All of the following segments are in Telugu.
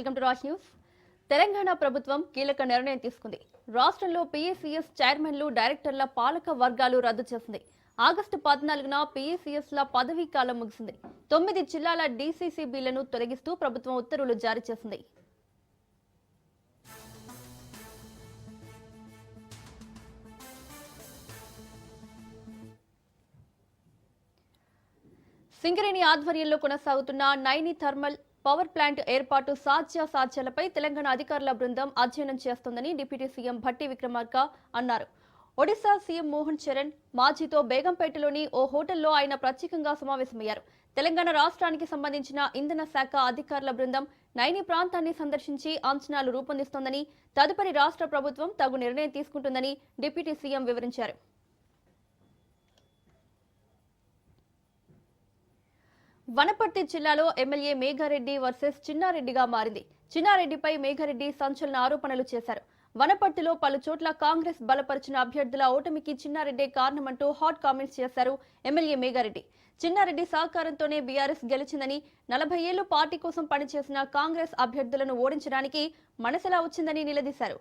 Welcome to Raj news. Telangana ప్రభుత్వం కీలక నిర్ణయం తీసుకుంది. రాష్ట్రంలో పీఏసీఎస్ చైర్మన్లు, డైరెక్టర్ల పాలక వర్గాలు రద్దు చేసింది. ఆగస్టు 14న పీఏసీఎస్ల పదవీ కాలం ముగిసింది. 9 జిల్లాల డీసీసీబీలను తొలగిస్తూ ప్రభుత్వం ఉత్తర్వులు జారీ చేసింది. సింగరేణి ఆధ్వర్యంలో కొనసాగుతున్న నైని థర్మల్ పవర్ ప్లాంట్ ఏర్పాటు సాధ్యాసాధ్యాలపై తెలంగాణ అధికారుల బృందం అధ్యయనం చేస్తోందని డిప్యూటీ సీఎం భట్టి విక్రమార్క అన్నారు. ఒడిశా సీఎం మోహన్ చరణ్ మాజీతో బేగంపేటలోని ఓ హోటల్లో ఆయన ప్రత్యేకంగా సమావేశమయ్యారు. తెలంగాణ రాష్ట్రానికి సంబంధించిన ఇంధన శాఖ అధికారుల బృందం నైని ప్రాంతాన్ని సందర్శించి అంచనాలు రూపొందిస్తోందని, తదుపరి రాష్ట్ర ప్రభుత్వం తగు నిర్ణయం తీసుకుంటుందని డిప్యూటీ సీఎం వివరించారు. వనపర్తి జిల్లాలో ఎమ్మెల్యే మేఘారెడ్డి వర్సెస్ చిన్నారెడ్డిగా మారింది. చిన్నారెడ్డిపై మేఘారెడ్డి సంచలన ఆరోపణలు చేశారు. వనపర్తిలో పలు చోట్ల కాంగ్రెస్ బలపరిచిన అభ్యర్థుల ఓటమికి చిన్నారెడ్డి కారణమంటూ హాట్ కామెంట్స్ చేశారు ఎమ్మెల్యే మేఘారెడ్డి. చిన్నారెడ్డి సహకారంతోనే బీఆర్ఎస్ గెలిచిందని, 40 ఏళ్లు పార్టీ కోసం పనిచేసిన కాంగ్రెస్ అభ్యర్థులను ఓడించడానికి మనసెలా వచ్చిందని నిలదీశారు.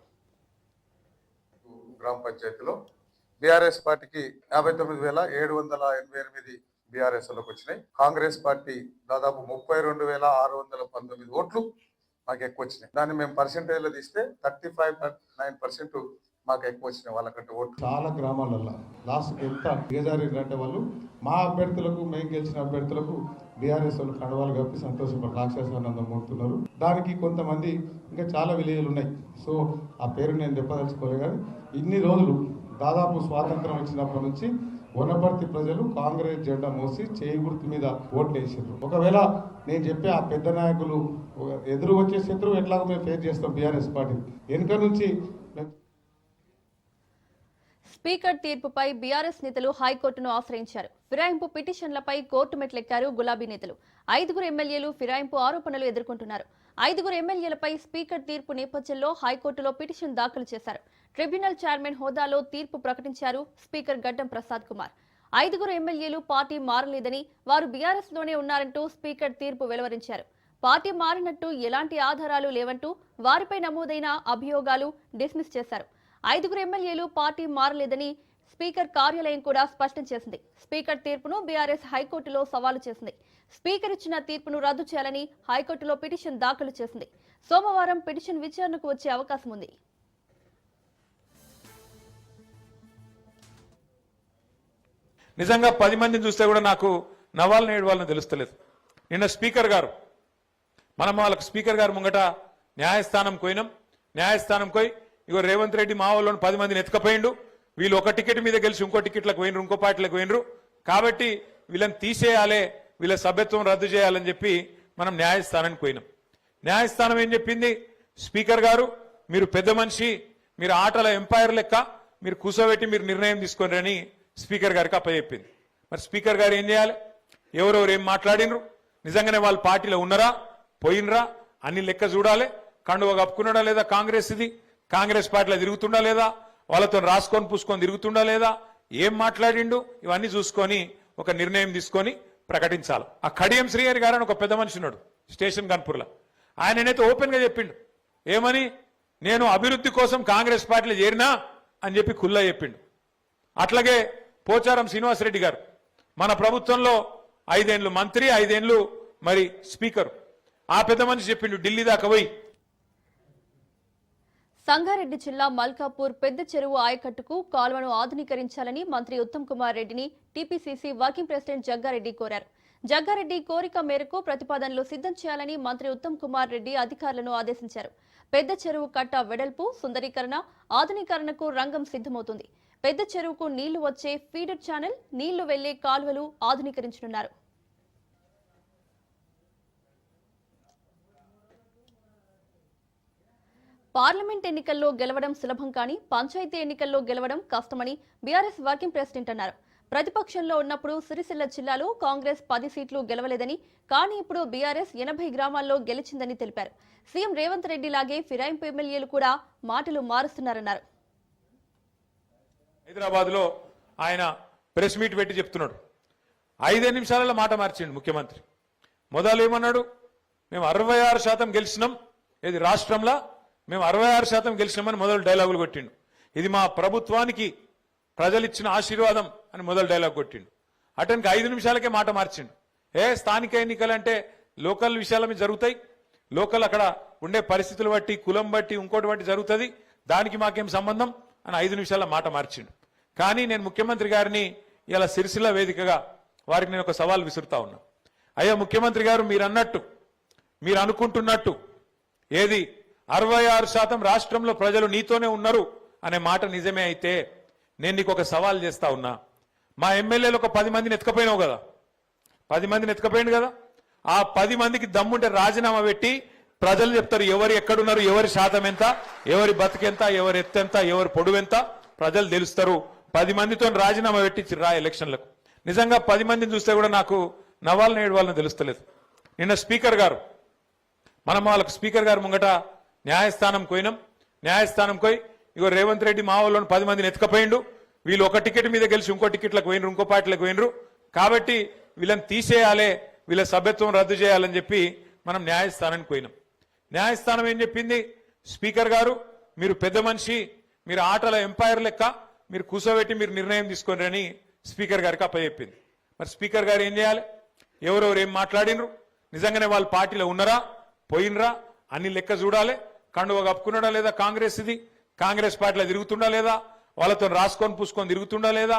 గ్రామ పంచాయతీలో బీఆర్ఎస్ పార్టీకి 59,788 బీఆర్ఎస్లోకి వచ్చినాయి. కాంగ్రెస్ పార్టీ దాదాపు 32,619 ఓట్లు మాకు ఎక్కువ వచ్చినాయి. దాన్ని మేము పర్సెంటేజ్ లో తీస్తే 35.9% మాకు ఎక్కువ వచ్చినాయి వాళ్ళకంటే ఓట్లు. చాలా గ్రామాలలో లాస్ట్ ఎంత దిగజారిందంటే వాళ్ళు మా అభ్యర్థులకు, మేము గెలిచిన అభ్యర్థులకు బీఆర్ఎస్ వాళ్ళు కండవాలు కప్పి సంతోషపడి రాక్షసానందం మూడుతున్నారు. దానికి కొంతమంది ఇంకా చాలా విలేజ్లు ఉన్నాయి. సో ఆ పేరు నేను చెప్పదలుచుకోలేదు. కానీ ఇన్ని రోజులు దాదాపు స్వాతంత్రం వచ్చినప్పటి నుంచి వనపర్తి ప్రజలు కాంగ్రెస్ జెండా మోసి చేయి గుర్తు మీద ఓట్లు వేసారు. ఒకవేళ నేను చెప్పే ఆ పెద్ద నాయకులు ఎదురు వచ్చే శత్రువు ఎట్లాగో మేము ఫేస్ చేస్తాం బీఆర్ఎస్ పార్టీ వెనుక నుంచి. స్పీకర్ తీర్పుపై బీఆర్ఎస్ నేతలు హైకోర్టును ఆశ్రయించారు. ఫిరాయింపు పిటిషన్లపై కోర్టు మెట్లెక్కారు గులాబీ నేతలు. 5 ఎమ్మెల్యేలు ఫిరాయింపు ఆరోపణలు ఎదుర్కొంటున్నారు. 5 ఎమ్మెల్యేలపై స్పీకర్ తీర్పు నేపథ్యంలో హైకోర్టులో పిటిషన్ దాఖలు చేశారు. ట్రిబ్యునల్ చైర్మన్ హోదాలో తీర్పు ప్రకటించారు స్పీకర్ గడ్డం ప్రసాద్ కుమార్. 5 ఎమ్మెల్యేలు పార్టీ మారలేదని, వారు బీఆర్ఎస్ లోనే ఉన్నారంటూ స్పీకర్ తీర్పు వెలువరించారు. పార్టీ మారినట్టు ఎలాంటి ఆధారాలు లేవంటూ వారిపై నమోదైన అభియోగాలు డిస్మిస్ చేశారు. 5 ఎమ్మెల్యేలు పార్టీ మారలేదని స్పీకర్ కార్యాలయం కూడా స్పష్టం చేసింది. స్పీకర్ తీర్పును బీఆర్ఎస్ హైకోర్టులో సవాలు చేసింది. స్పీకర్ ఇచ్చిన తీర్పును రద్దు చేయాలని హైకోర్టులో పిటిషన్ దాఖలు చేసింది. సోమవారం పిటిషన్ విచారణకు వచ్చే అవకాశం ఉంది. నిజంగా 10 మందిని చూస్తే కూడా నాకు నవ్వాలని ఏడవాలని తెలుస్తలేదు. నిన్న స్పీకర్ గారు, మనం వాళ్ళకి స్పీకర్ గారు ముంగట న్యాయస్థానం పోయినాం. న్యాయస్థానం పోయి ఇగో రేవంత్ రెడ్డి మా వాళ్ళని 10 మందిని ఎత్తుకపోయిండు, వీళ్ళు ఒక టికెట్ మీద గెలిచి ఇంకో టికెట్లకు పోయినరు, ఇంకో పార్టీలకు పోయినరు, కాబట్టి వీళ్ళని తీసేయాలి, వీళ్ళ సభ్యత్వం రద్దు చేయాలని చెప్పి మనం న్యాయస్థానానికి పోయినాం. న్యాయస్థానం ఏం చెప్పింది? స్పీకర్ గారు, మీరు పెద్ద మనిషి, మీరు ఆటల ఎంపైర్ లెక్క మీరు కూర్చోబెట్టి మీరు నిర్ణయం తీసుకోండి అని స్పీకర్ గారికి అప్పచెప్పింది. మరి స్పీకర్ గారు ఏం చేయాలి? ఎవరెవరు ఏం మాట్లాడినరు, నిజంగానే వాళ్ళ పార్టీలో ఉన్నారా, పోయినరా, అన్ని లెక్క చూడాలి. కండువ కప్పుకున్నాడా లేదా కాంగ్రెస్, ఇది కాంగ్రెస్ పార్టీలో తిరుగుతుండా లేదా, వాళ్ళతో రాసుకొని పూసుకొని తిరుగుతుండా లేదా, ఏం మాట్లాడిండు, ఇవన్నీ చూసుకొని ఒక నిర్ణయం తీసుకొని ప్రకటించాలి. ఆ కడియం శ్రీహరి గారు అని ఒక పెద్ద మనిషి ఉన్నాడు స్టేషన్ కన్పూర్లో. ఆయననైతే ఓపెన్ గా చెప్పిండు, ఏమని, నేను అభివృద్ధి కోసం కాంగ్రెస్ పార్టీలో చేరినా అని చెప్పి ఖుల్లా చెప్పిండు. అట్లాగే పోచారం శ్రీనివాసరెడ్డి గారు మన ప్రభుత్వంలో 5 ఏళ్లు మంత్రి, 5 ఏళ్లు మరి స్పీకర్. ఆ పెద్ద మనిషి చెప్పిండు ఢిల్లీ దాకా పోయి. సంగారెడ్డి జిల్లా మల్కాపూర్ పెద్ద చెరువు ఆయకట్టుకు కాల్వను ఆధునీకరించాలని మంత్రి ఉత్తమ్ కుమార్ రెడ్డిని టీపీసీసీ వర్కింగ్ ప్రెసిడెంట్ జగ్గారెడ్డి కోరారు. జగ్గారెడ్డి కోరిక మేరకు ప్రతిపాదనలు సిద్ధం చేయాలని మంత్రి ఉత్తమ్ కుమార్ రెడ్డి అధికారులను ఆదేశించారు. పెద్ద చెరువు కట్ట వెడల్పు, సుందరీకరణ, ఆధునీకరణకు రంగం సిద్ధమవుతుంది. పెద్ద చెరువుకు నీళ్లు వచ్చే ఫీడర్ ఛానల్, నీళ్లు వెళ్లే కాల్వలు ఆధునీకరించనున్నారు. పార్లమెంట్ ఎన్నికల్లో గెలవడం సులభం కానీ పంచాయతీ ఎన్నికల్లో గెలవడం కష్టమని బీఆర్ఎస్ వర్కింగ్ ప్రెసిడెంట్ అన్నారు. ప్రతిపక్షంలో ఉన్నప్పుడు సిరిసిల్ల జిల్లాలో కాంగ్రెస్ 10 సీట్లు గెలవలేదని, కానీ ఇప్పుడు బీఆర్ఎస్ 80 గ్రామాల్లో గెలిచిందని తెలిపారు. సీఎం రేవంత్ రెడ్డి లాగే ఫిరాయింపు ఎమ్మెల్యేలు కూడా మాటలు మారుస్తున్నారన్నారు. హైదరాబాద్ లో ఆయన ప్రెస్ మీట్ పెట్టి చెప్తున్నాడు, 5 నిమిషాలలో మాట మార్చిండు ముఖ్యమంత్రి. మొదలు ఏమన్నాడు, మేము 66% గెలిచినాం, ఇది రాష్ట్రంలో మేము 66% గెలిచినామని మొదలు డైలాగులు కొట్టిండు. ఇది మా ప్రభుత్వానికి ప్రజలు ఇచ్చిన ఆశీర్వాదం అని మొదలు డైలాగ్ కొట్టిండు. అతనికి 5 నిమిషాలకే మాట మార్చిండు. స్థానిక ఎన్నికలంటే లోకల్ విషయాల మీద జరుగుతాయి, లోకల్ అక్కడ ఉండే పరిస్థితులు బట్టి కులం బట్టి ఇంకోటి బట్టి జరుగుతుంది, దానికి మాకేం సంబంధం అని 5 నిమిషాల మాట మార్చిండు. కానీ నేను ముఖ్యమంత్రి గారిని ఇలా సిరిసిల్ల వేదికగా వారికి నేను ఒక సవాల్ విసురుతా ఉన్నా. అయ్యా ముఖ్యమంత్రి గారు, మీరు అన్నట్టు మీరు అనుకుంటున్నట్టు ఏది 66% రాష్ట్రంలో ప్రజలు నీతోనే ఉన్నారు అనే మాట నిజమే అయితే నేను నీకు ఒక సవాల్ చేస్తా ఉన్నా. మా ఎమ్మెల్యేలు ఒక 10 మందిని ఎత్తుకపోయినావు కదా, 10 మందిని ఎత్తుకపోయింది కదా, ఆ 10 మందికి దమ్ముంటే రాజీనామా పెట్టి ప్రజలు చెప్తారు ఎవరు ఎక్కడున్నారు, ఎవరి శాతం ఎంత, ఎవరి బతుకెంత, ఎవరి ఎత్తెంత, ఎవరి పొడువెంత ప్రజలు తెలుస్తారు. 10 మందితో రాజీనామా పెట్టించిర్రా ఎలక్షన్లకు. నిజంగా 10 మందిని చూస్తే కూడా నాకు నవ్వాలని ఏడవాలని తెలుస్తలేదు. నిన్న స్పీకర్ గారు మనం వాళ్ళకు స్పీకర్ గారు ముంగట న్యాయస్థానం పోయినాం. న్యాయస్థానం పోయి ఇగో రేవంత్ రెడ్డి మా వాళ్ళని 10 మందిని ఎత్తుకపోయిండు, వీళ్ళు ఒక టికెట్ మీద గెలిచి ఇంకో టికెట్లకు పోయినరు, ఇంకో పార్టీలకు పోయినరు, కాబట్టి వీళ్ళని తీసేయాలి, వీళ్ళ సభ్యత్వం రద్దు చేయాలని చెప్పి మనం న్యాయస్థానానికి పోయినాం. న్యాయస్థానం ఏం చెప్పింది, స్పీకర్ గారు మీరు పెద్ద మనిషి, మీరు ఆటల ఎంపైర్ లెక్క మీరు కూర్చోబెట్టి మీరు నిర్ణయం తీసుకోండి అని స్పీకర్ గారికి అప్పచెప్పింది. మరి స్పీకర్ గారు ఏం చేయాలి, ఎవరెవరు ఏం మాట్లాడినరు, నిజంగానే వాళ్ళ పార్టీలో ఉన్నారా పోయినరా అన్ని లెక్క చూడాలి. కండువ కప్పుకున్నాడా లేదా కాంగ్రెస్, ఇది కాంగ్రెస్ పార్టీలో తిరుగుతుండా లేదా, వాళ్ళతో రాసుకొని పూసుకొని తిరుగుతుండా లేదా,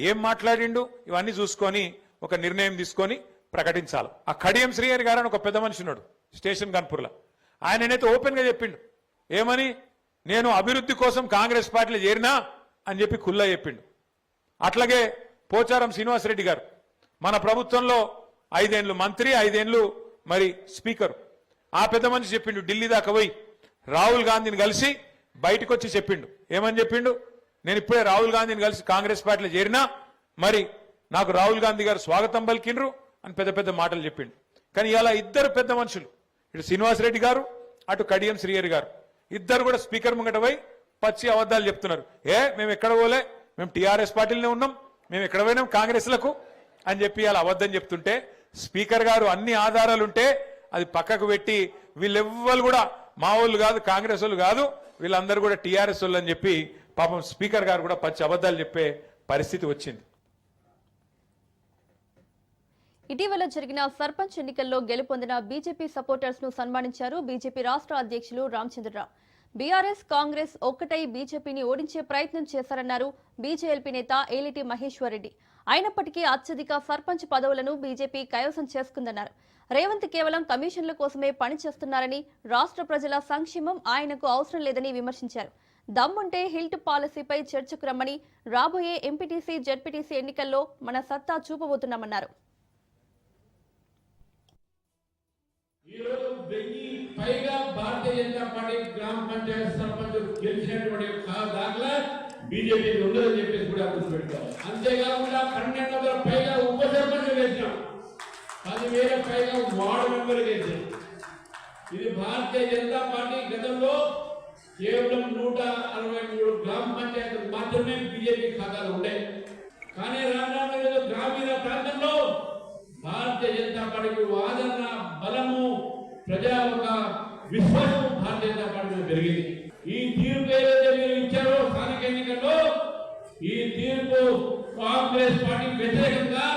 ఏం మాట్లాడిండు, ఇవన్నీ చూసుకొని ఒక నిర్ణయం తీసుకొని ప్రకటించాలి. ఆ కడియం శ్రీహరి గారు అని ఒక పెద్ద మనిషి ఉన్నాడు స్టేషన్ కన్పూర్లో, ఆయననైతే ఓపెన్ గా చెప్పిండు, ఏమని, నేను అభివృద్ధి కోసం కాంగ్రెస్ పార్టీలో చేరినా అని చెప్పి కుల్లా చెప్పిండు. అట్లాగే పోచారం శ్రీనివాసరెడ్డి గారు మన ప్రభుత్వంలో 5 ఏళ్ళు మంత్రి, 5 ఏళ్ళు మరి స్పీకర్. ఆ పెద్ద మనిషి చెప్పిండు, ఢిల్లీ దాకా పోయి రాహుల్ గాంధీని కలిసి బయటకు వచ్చి చెప్పిండు, ఏమని చెప్పిండు, నేను ఇప్పుడే రాహుల్ గాంధీని కలిసి కాంగ్రెస్ పార్టీలో చేరినా, మరి నాకు రాహుల్ గాంధీ గారు స్వాగతం పలికిండ్రు అని పెద్ద పెద్ద మాటలు చెప్పిండు. కానీ ఇలా ఇద్దరు పెద్ద మనుషులు, ఇటు శ్రీనివాసరెడ్డి గారు అటు కడియం శ్రీహరి గారు, ఇద్దరు కూడా స్పీకర్ ముంగట పోయి పచ్చి అబద్ధాలు చెప్తున్నారు. మేము ఎక్కడ పోలే, మేము టీఆర్ఎస్ పార్టీలోనే ఉన్నాం, మేము ఎక్కడ పోయినాం కాంగ్రెస్లకు అని చెప్పి అలా అబద్ధం చెప్తుంటే స్పీకర్ గారు అన్ని ఆధారాలుంటే అది పక్కకు పెట్టి వీళ్ళెవ్వరు కూడా మా వాళ్ళు కాదు, కాంగ్రెస్ వాళ్ళు కాదు, వీళ్ళందరూ కూడా టీఆర్ఎస్ వాళ్ళు అని చెప్పి పాపం స్పీకర్ గారు కూడా పచ్చి అబద్ధాలు చెప్పే పరిస్థితి వచ్చింది. ఇటీవల జరిగిన సర్పంచ్ ఎన్నికల్లో గెలుపొందిన బీజేపీ సపోర్టర్స్ ను సన్మానించారు బీజేపీ రాష్ట్ర అధ్యక్షులు రామచంద్రరావు. బీఆర్ఎస్ కాంగ్రెస్ ఒక్కటై బీజేపీని ఓడించే ప్రయత్నం చేశారన్నారు బీజేఎల్పీ నేత ఏలిటి మహేశ్వర్ రెడ్డి. అయినప్పటికీ అత్యధిక సర్పంచ్ పదవులను బీజేపీ కైవసం చేసుకుందన్నారు. రేవంత్ కేవలం కమిషన్ల కోసమే పనిచేస్తున్నారని, రాష్ట్ర ప్రజల సంక్షేమం ఆయనకు అవసరం లేదని విమర్శించారు. దమ్ముంటే హిల్ట్ పాలసీపై చర్చకు రమ్మని, రాబోయే ఎంపీటీసీ జెడ్పీటీసీ ఎన్నికల్లో మన సత్తా చూపబోతున్నామన్నారు. పైగా భారతీయ జనతా పార్టీ గ్రామ పంచాయతీ సర్పంచ్ గెలిచినటువంటి దాఖలా బీజేపీ ఉండదని చెప్పేసి కూడా గుర్తుపెట్టుకోవాలి. అంతేకాకుండా 1200 పైగా ఉప సర్పంచ్ గెలిచాం, 10,000 పైగా వార్డు మెంబర్ గెలిచాం. ఇది భారతీయ జనతా పార్టీ గతంలో కేవలం 163 గ్రామ పంచాయతీలు మాత్రమే బీజేపీ ఖాతాలు ఉండే. కానీ రానున్న గ్రామీణ ప్రాంతంలో భారతీయ జనతా పార్టీకి ఆదరణ, బలము, ప్రజా ఒక విశ్వాసం భారతీయ జనతా పార్టీ పెరిగింది. ఈ తీర్పు ఏదైతే మీరు ఇచ్చారో స్థానిక ఎన్నికల్లో, ఈ తీర్పు కాంగ్రెస్ పార్టీకి వ్యతిరేకంగా,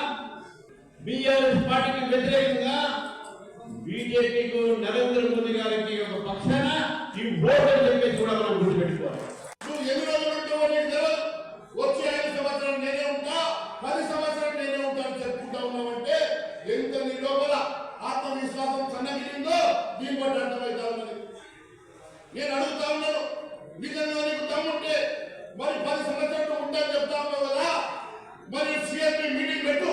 బీఆర్ఎస్ పార్టీకి వ్యతిరేకంగా బీజేపీకు నరేంద్ర మోదీ గారికి ఒక పక్షాన ఈ ఓటు అని చెప్పేసి కూడా మనం గుర్తుపెట్టుకోవాలి. నువ్వు ఎన్ని రోజులు ఉంటావు, వచ్చే 5 సంవత్సరాలు నేనే ఉంటా, 10 సంవత్సరాలు నేనే ఉంటా అని చెప్పుకుంటా ఉన్నామంటే ఎంత నీ లోపల ఆత్మవిశ్వాసం సన్నగిరిందో దీన్ని బట్టి అర్థమవుతా ఉన్నది. నేను అడుగుతా ఉన్నాను, నిజంగా నీకు దమ్ముంటే మరి 10 సంవత్సరాలు ఉంటాయని చెప్తా ఉన్నావు కదా, మరి సిఎల్పి మీటింగ్ పెట్టు,